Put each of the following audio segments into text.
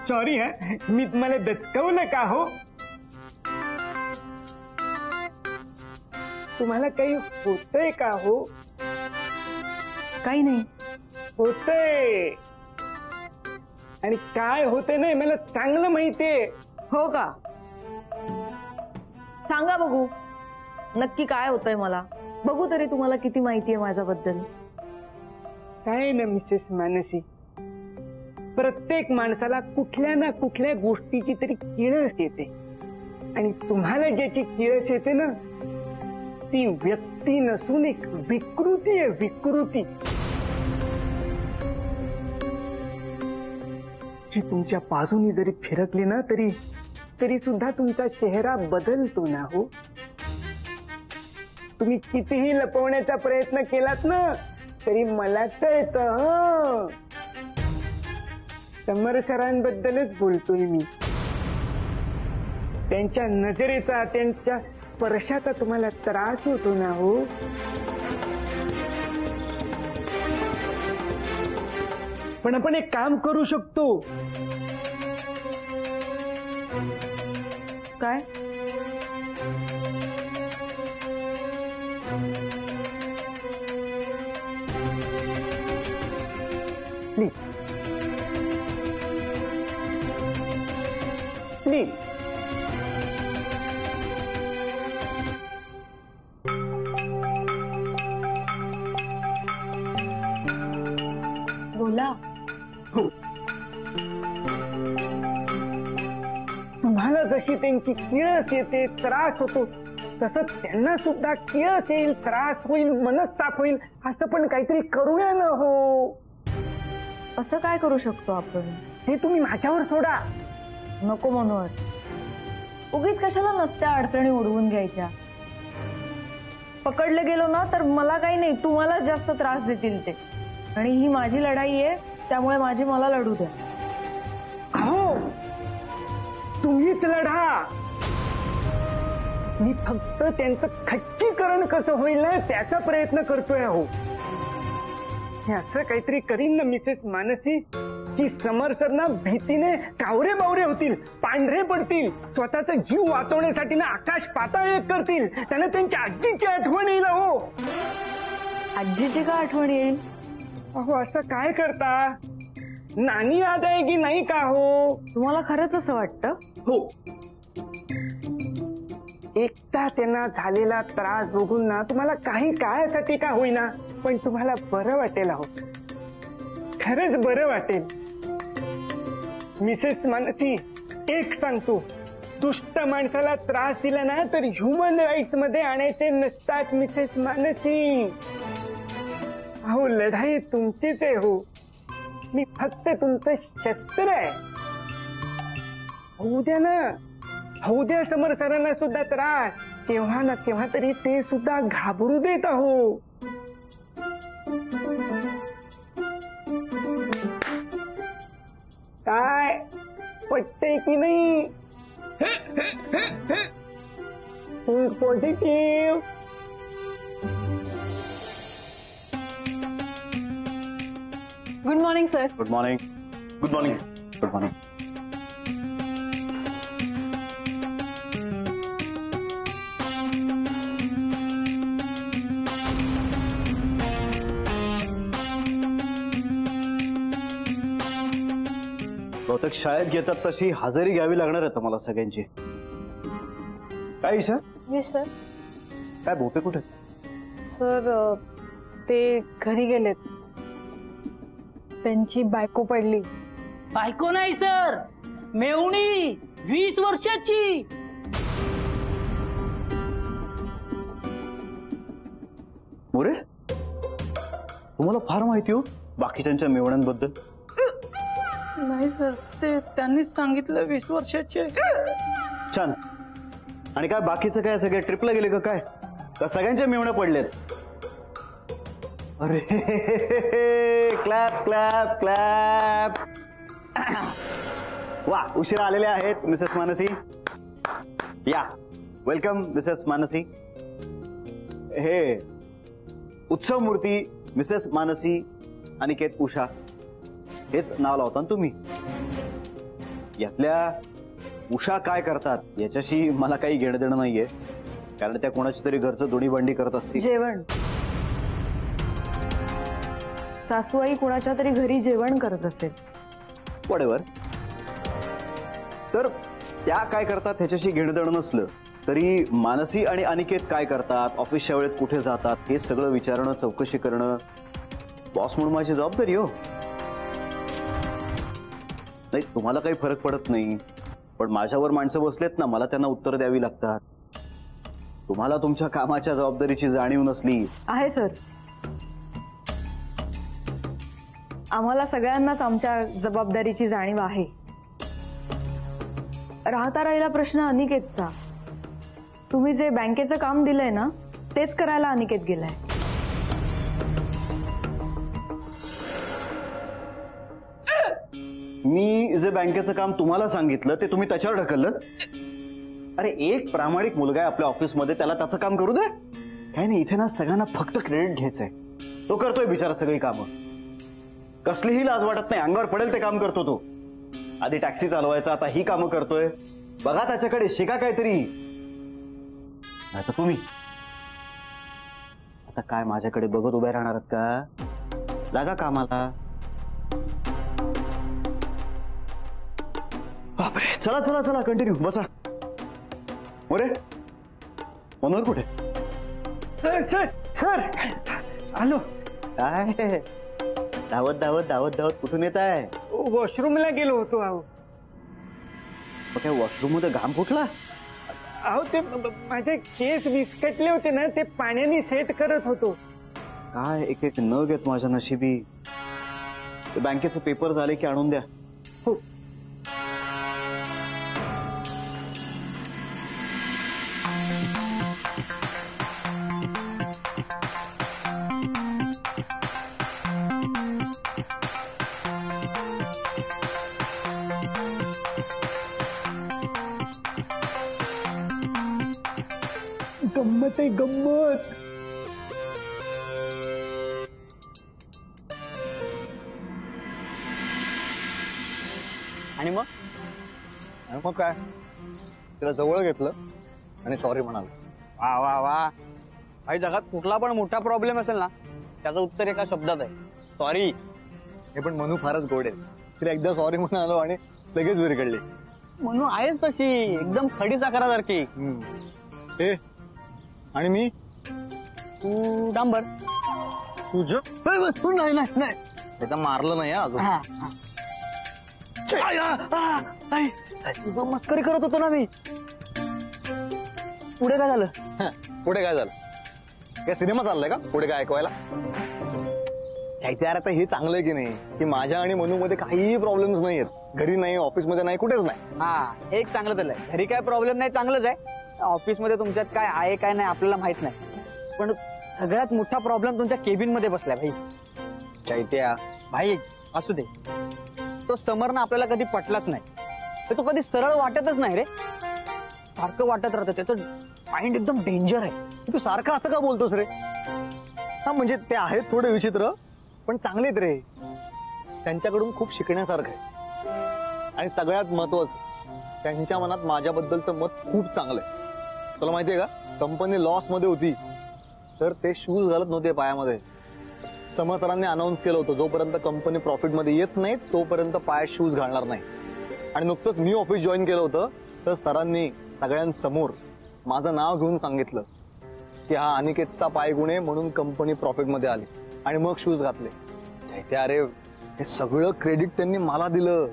Sorry हा, मी तुम्हाला दचकवलं का हो? तुम्हाला काही होतंय का हो? काही नाही होतंय, आणि काय होते नाही मला चांगलं माहितीये. हो का? सांगा बघू, नक्की काय होतंय मला बघू तरी. तुम्हाला किती माहिती आहे माझ्याबद्दल? काय ना मिसेस मानसी, प्रत्येक माणसाला कुठल्या ना कुठल्या गोष्टीची तरी किळस येते, आणि तुम्हाला ज्याची किळस येते ना ती व्यक्ती नसून एक विकृती आहे, विकृती जी तुमच्या बाजूनी जरी फिरकली ना तरी सुद्धा तुमचा चेहरा बदलतो ना हो. तुम्ही कितीही लपवण्याचा प्रयत्न केलात ना तरी मला कळतं. समर सरांबद्दलच बोलतोय मी. त्यांच्या नजरेचा, त्यांच्या स्पर्शाचा तुम्हाला त्रास होतो ना हो. पण आपण एक काम करू शकतो. काय? प्लीज प्लीज बोला. हो. तुम्हाला जशी त्यांची किळस येते, त्रास होतो, तसं त्यांना सुद्धा किळस येईल, त्रास होईल, मनस्ताप होईल. असं पण काहीतरी करूया ना हो. असं काय करू शकतो आपण? हे तुम्ही माझ्यावर सोडा. नको मनोहर, उगीच कशाला नसत्या अडचणी उडवून घ्यायच्या. पकडले गेलो ना तर मला काही नाही, तुम्हाला जास्त त्रास देतील ते. आणि ही माझी लढाई आहे, त्यामुळे माझी मला लढू द्या. हो, तुम्हीच लढा. मी फक्त त्यांचं खच्चीकरण कसं होईल ना त्याचा प्रयत्न करतोय हो. हे असं काहीतरी करीन ना मिसेस मानसी की समर सर ना भीतीने कावरे बावरे होतील, पांढरे पडतील, स्वतःचा जीव वाचवण्यासाठी ना आकाश पाताळ एक करतील. त्यांना त्यांच्या आजीची आठवण येईल हो. आजीची का आठवण येईल? अहो असं काय करता? नानी याद आहे की नाही का हो? तुम्हाला खरंच असं वाटतं? हो. एकदा त्यांना झालेला त्रास बघून ना तुम्हाला काही काळासाठी का होईना पण तुम्हाला बरं वाटेल हो. खरंच बरं वाटेल. मिसेस मानसी, एक सांगतो, दुष्ट माणसाला त्रास दिला ना तर ह्युमन राईट्स मध्ये आणायचे नसतात मिसेस मानसी. अहो लढाई तुमचीच आहे हो. मी फक्त तुमचं शस्त्र आहे. होऊ द्या ना, होऊ द्या समर सरांना सुद्धा त्रास. केव्हा ना केव्हा तरी ते सुद्धा घाबरू देत हो. काय पटतंय की नाही? Positive. Good morning sir. Good morning. Good morning. Good morning. बहुतेक शाळेत घेतात तशी हजेरी घ्यावी लागणार आहे तुम्हाला सगळ्यांची. काय सर? Yes sir. काय भोपे कुठे? सर ते घरी गेलेत. त्यांची बायको पडली. बायको नाही सर, मेवणी 20 वर्षाची. मोरे, तुम्हाला फार माहिती हो बाकीच्यांच्या मेवण्यांबद्दल. नाही सर, ते त्यांनीच सांगितलं 20 वर्षाचे. छान. आणि काय बाकीचं काय, सगळे ट्रिपला गेले का काय? का सगळ्यांच्या मेवण्या पडलेत? अरे क्लॅप क्लॅप क्लॅप. वा, उशिरा आलेले आहेत मिसेस मानसी. या, वेलकम मिसेस मानसी. हे उत्सव मूर्ती मिसेस मानसी अनिकेत उषा हेच नाव लावता तुम्ही. यातल्या उषा काय करतात याच्याशी मला काही घेणं देणं नाहीये, कारण त्या कोणाची तरी घरचं दोन्ही भांडी करत असतील. जेवण. सासूबाई कुणाच्या तरी घरी जेवण करत असेल. वडेवर. तर त्या काय करतात ह्याच्याशी घेणं देणं नसलं तरी मानसी आणि अनिकेत काय करतात, ऑफिसच्या वेळेत कुठे जातात, हे सगळं विचारणं, चौकशी करणं बॉस म्हणून माझी जबाबदारी हो. नाही, तुम्हाला काही फरक पडत नाही, पण माझ्यावर माणसं बसलेत ना, मला त्यांना उत्तर द्यावी लागतात. तुम्हाला तुमच्या कामाच्या जबाबदारीची जाणीव नसली. आहे सर, आम्हाला सगळ्यांनाच आमच्या जबाबदारीची जाणीव आहे. राहता राहिला प्रश्न अनिकेतचा. तुम्ही जे बँकेचं काम दिलंय ना, तेच करायला अनिकेत गेलाय. मी जे बँकेचं काम तुम्हाला सांगितलं ते तुम्ही त्याच्यावर ढकललं. अरे, एक प्रामाणिक मुलगा आहे आपल्या ऑफिसमध्ये, त्याला त्याचं काम करू दे. काय नाही, इथे ना सगळ्यांना फक्त क्रेडिट घ्यायचंय. तो करतोय बिचारा सगळी कामं, कसलीही लाज वाटत नाही, अंगावर पडेल ते काम करतो तो. आधी टॅक्सी चालवायचा, आता ही कामं करतोय. बघा त्याच्याकडे, शिका काहीतरी. नाही तर तुम्ही आता काय माझ्याकडे बघत उभे राहणार का? लागा कामाला. बापरे, चला चला चला, कंटिन्यू बसा. अरे, मनोहर कुठे? सर सर सर, आलो. काय धावत धावत धावत धावत कुठून येत आहे? वॉशरूमला गेलो होतो. अहो काय वॉशरूम मध्ये घाम फुटला? अहो ते माझे केस विस्कटले होते ना, ते पाण्याने सेट करत होतो. काय एक एक न घेत माझ्या नशिबी. बँकेचे पेपर झाले की आणून द्या. हो. गंमत आहे, गंमत. आणि मग काय, तिला जवळ घेतलं आणि सॉरी म्हणाल. वा वा वा. काही जगात कुठला पण मोठा प्रॉब्लेम असेल ना, त्याचं उत्तर एका शब्दात आहे, सॉरी. हे पण मनू फारच गोड आहे. तिला एकदा सॉरी म्हणालो आणि लगेच विरघडली. मनू आहेच तशी, एकदम खडी साखरासारखी. हे आणि मी, तू डांबर. तुझं नाही नाही नाही, त्याचा मारलं नाही अजून. मस्करी करत होतो ना मी. पुढे काय झालं? पुढे काय झालं? काय सिनेमा चाललाय का पुढे काय ऐकवायला? यार आता हे चांगलं आहे की नाही, की माझ्या आणि मनू मध्ये काहीही प्रॉब्लेम्स नाही आहेत. घरी नाही, ऑफिसमध्ये नाही, कुठेच नाही. हा, एक चांगलं झालंय. घरी काय प्रॉब्लेम नाही, चांगलंच आहे. ऑफिसमध्ये तुमच्यात काय आहे काय नाही आपल्याला माहित नाही, पण सगळ्यात मोठा प्रॉब्लेम तुमच्या केबिन मध्ये बसलाय भाई. चैत्या भाई, असू दे. तो समरनं आपल्याला कधी पटलाच नाही. तो कधी सरळ वाटतच नाही रे, सारखं वाटत राहतं. त्याचं माइंड एकदम डेंजर आहे. तू सारखं असं का बोलतोस रे? हा, म्हणजे ते आहेत थोडे विचित्र, पण चांगलेत रे. त्यांच्याकडून खूप शिकण्यासारखं आहे. आणि सगळ्यात महत्वाचं, त्यांच्या मनात माझ्याबद्दलचं मत खूप चांगलं आहे. तुला माहितीये का, कंपनी लॉस मध्ये होती तर ते शूज घालत नव्हते पायामध्ये. समर सरांनी अनाऊन्स केलं होतं, जोपर्यंत कंपनी प्रॉफिट मध्ये येत नाही तोपर्यंत पायात शूज घालणार नाही. आणि नुकतंच मी ऑफिस जॉईन केलं होतं, तर सरांनी सगळ्यांसमोर माझं नाव घेऊन सांगितलं की हा अनिकेतचा पाय गुण आहे, म्हणून कंपनी प्रॉफिट मध्ये आली. आणि मग शूज घातले. चैत्या, अरे हे सगळं क्रेडिट त्यांनी मला दिलं.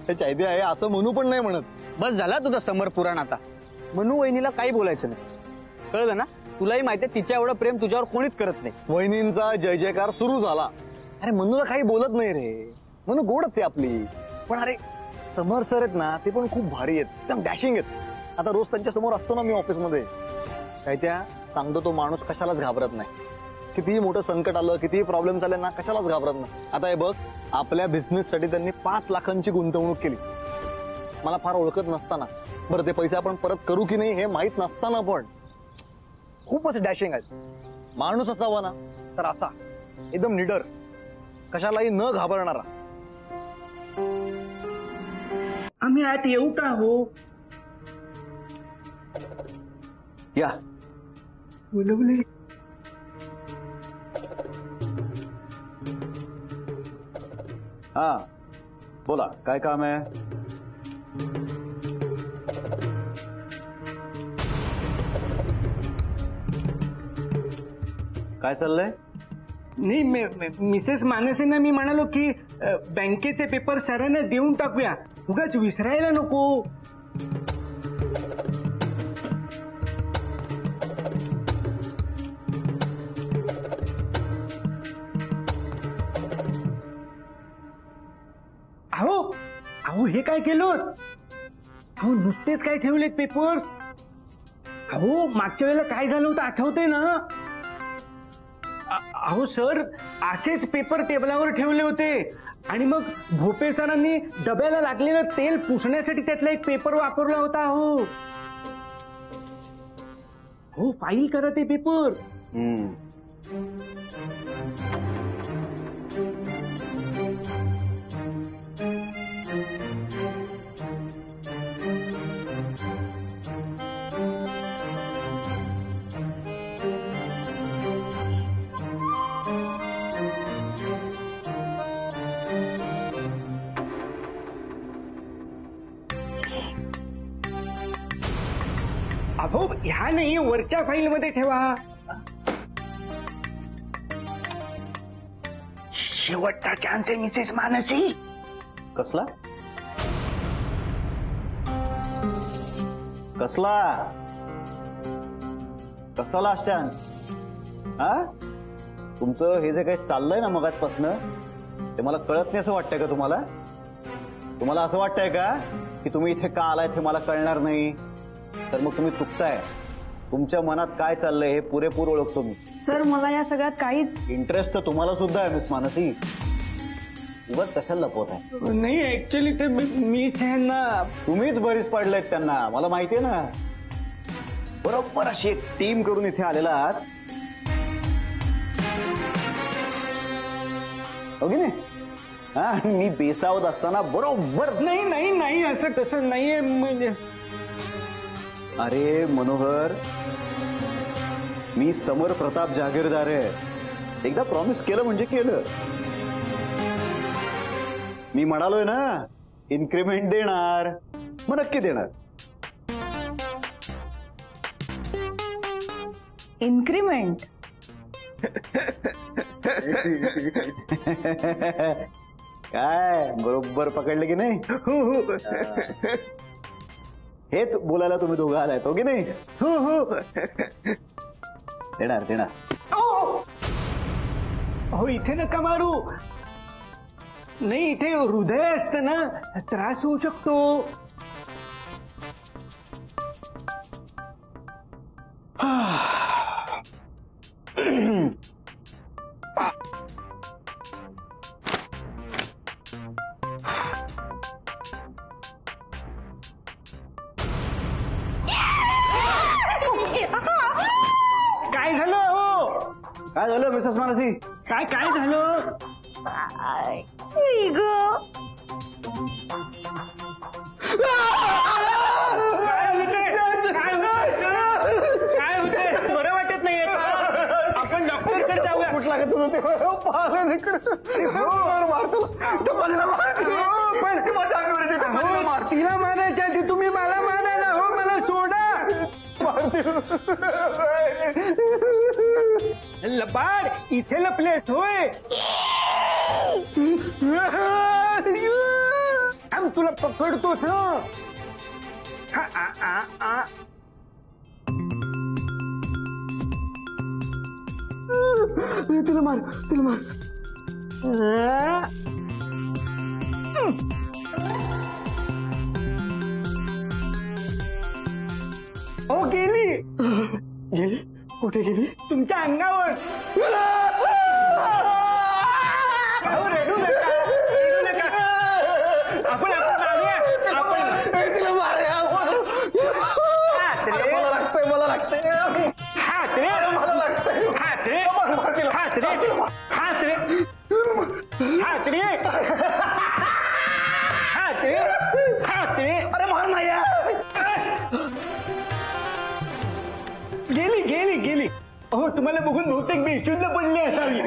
चैत्या आहे असं मनू पण नाही म्हणत. बस झाला तुझा समर पुराण. आता मनू वहिनीला काही बोलायचं नाही, कळलं ना? तुलाही माहितीये तिच्या एवढं प्रेम तुझ्यावर कोणीच करत नाही. वहिनींचा जय जयकार सुरू झाला. अरे मनूला काही बोलत नाही रे, मनू गोडच आहे आपली. पण अरे समर सर आहेत ना, ते पण खूप भारी आहेत, एकदम डॅशिंग आहेत. आता रोज त्यांच्या समोर असतो ना मी ऑफिसमध्ये, काय त्या सांगतो, तो माणूस कशालाच घाबरत नाही. कितीही मोठं संकट आलं, कितीही प्रॉब्लेम्स आले ना, कशालाच घाबरत नाही. आता हे बघ, आपल्या बिझनेससाठी त्यांनी 5 लाखांची गुंतवणूक केली. मला फार ओळखत नसताना, बरं ते पैसे आपण परत करू की नाही हे माहित नसताना, पण खूपच डॅशिंग आहेत. माणूस असावा ना तर असा, एकदम निडर, कशालाही न घाबरणारा. आम्ही आत येऊ का हो? या. बोलवले. हा बोला, काय काम आहे? काय चाललंय? नाही मिसेस मानसेंना मी म्हणालो की बँकेचे पेपर सरांना देऊन टाकूया, उगाच विसरायला नको. अहो अहो हे काय केलं? अहो नुसतेच काय ठेवलेत पेपर? अहो मागच्या वेळेला काय झालं होतं आठवतंय ना? अहो सर, असेच पेपर टेबलावर ठेवले होते आणि मग भोपे सरांनी डब्याला लागलेलं तेल पुसण्यासाठी त्यातला एक पेपर वापरला होता. हो फाईल करा ते पेपर. अहो ह्या नाही, वरच्या फाईल मध्ये ठेवा. शेवटचा चान्स आहे मिसेस मानसी. कसला कसला कसला लास्ट चान्स? हा, तुमचं हे जे काही चाललंय ना मगाचपासनं, ते मला कळत नाही असं वाटतंय का तुम्हाला? तुम्हाला असं वाटतंय का की तुम्ही इथे का आलाय ते मला कळणार नाही? तर मग तुम्ही चुकताय. तुमच्या मनात काय चाललंय हे पुरेपूर ओळखतो मी. सर मला या सगळ्यात काहीच इंटरेस्ट तर तुम्हाला सुद्धा आहे मिस मानसी. उगाच कशाला लपवत आहे? नाही ऍक्च्युली ते मी त्यांना. तुम्हीच बरीच पडलेत त्यांना, मला माहितीये ना. बरोबर अशी एक टीम करून इथे आलेला आहात, हो की नाही? हा, मी बेसावत असताना बरोबर. नाही नाही नाही, असं तसं नाहीये. म्हणजे अरे मनोहर, मी समर प्रताप जागीरदार आहे. एकदा प्रॉमिस केलं म्हणजे केलं. मी म्हणालोय ना इन्क्रीमेंट देणार, मग नक्की देणार. इन्क्रीमेंट? काय बरोबर पकडलं की नाही? हेच बोलायला तुम्ही दोघं आलाय, हो की नाही? देणार देणार. हो इथे नका मारू. नाही, इथे हृदय असतं ना, त्रास होऊ शकतो. काय झालं? हो काय झालं मिसेस मानसी? काय काय झालं? काय होतंय? बरं वाटत नाहीये का? आपण डॉक्टरकडे जाऊया. कुठला का तुझं ते पाहिलं तिकडे तिला मारायच्या आधी तुम्ही मला मारायला. हो मला सोडा. लबाड, इथे लपलेस होय? आम तुला पकडतोच ना. तिला मार, तिला मार. हो गेली. गेली? कुठे गेली? तुमच्या अंगावर. अहो, रडू नका, रडू नका. आपण जाऊया. आपण तिला मारूया. हात रे. मला लागतंय, मला लागतंय. हात रे. मला लागतंय. हात रे. हात रे. हात रे. हात रे. हात रे. हात तुम्हाला बघून बहुतेक बेशुद्ध पडली असावी.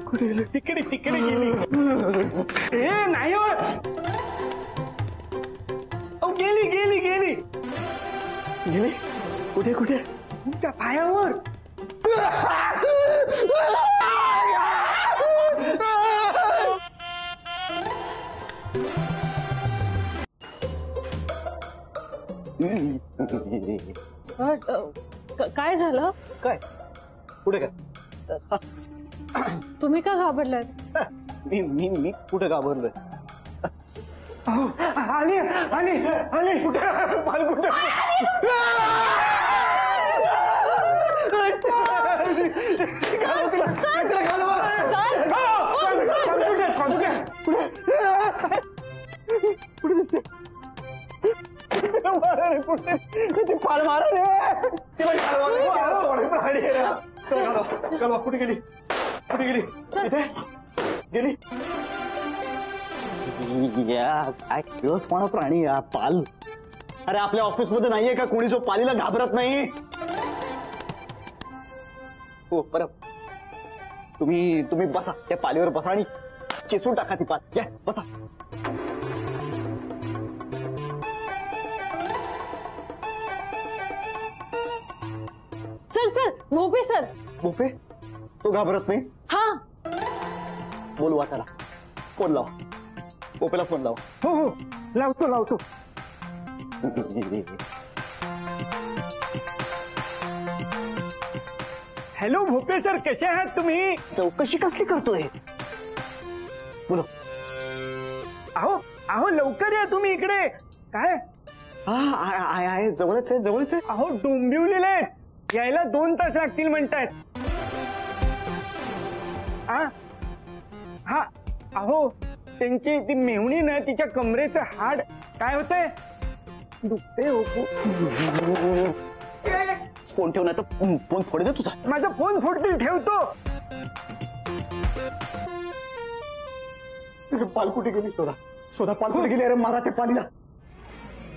कुठे गेली? तिकडे तिकडे गेली. ए नाही हो. अहो, गेली गेली गेली गेली. कुठे कुठे? त्या पायावर. काय झालं? काय कुठे काय? तुम्ही का घाबरलात? मी मी मी कुठे घाबरलोय? अहो, आली आली आली. कुठे पाल कुठे? पाल मारा कुठे गेली? कुठे गेली? इथे गेली. काय किळसवाणा प्राणी या पाल. अरे आपल्या ऑफिसमध्ये नाहीये का कोणी जो पालीला घाबरत नाही? हो बरं, तुम्ही तुम्ही बसा त्या पालीवर बसा आणि चेचून टाका ती पाल. या बसा. Sir sir Bhope sir. Bhope तो घाबरत नाही? हा बोलवा त्याला. फोन लावा. भोपेला फोन लावा. हो हो लावतो लावतो. हॅलो भोपे सर, कसे आहात तुम्ही? चौकशी कसली करतोय? बोलो. अहो अहो लवकर या तुम्ही इकडे. काय? हा आहे जवळच आहे जवळच आहे. अहो डोंबिवलेले आहेत. यायला 2 तास लागतील म्हणतायत. हा अहो त्यांची ती मेहुणी ना, तिच्या कमरेचं हाड काय होतंय? दुखते हो. फोन ठेव नाही तर फोन फोड दे तुझा. माझा फोन फोडतील. ठेवतो. पाल कुठे गेली? शोधा शोधा. पाल कुठे गेली? अरे मारा त्या पालीला.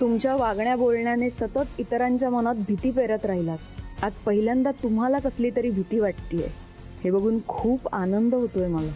तुमच्या वागण्या बोलण्याने सतत इतरांच्या मनात भीती पेरत राहिलात. आज पहिल्यांदा तुम्हाला कसली तरी भीती वाटतेय. हे बघून खूप आनंद होतोय मला.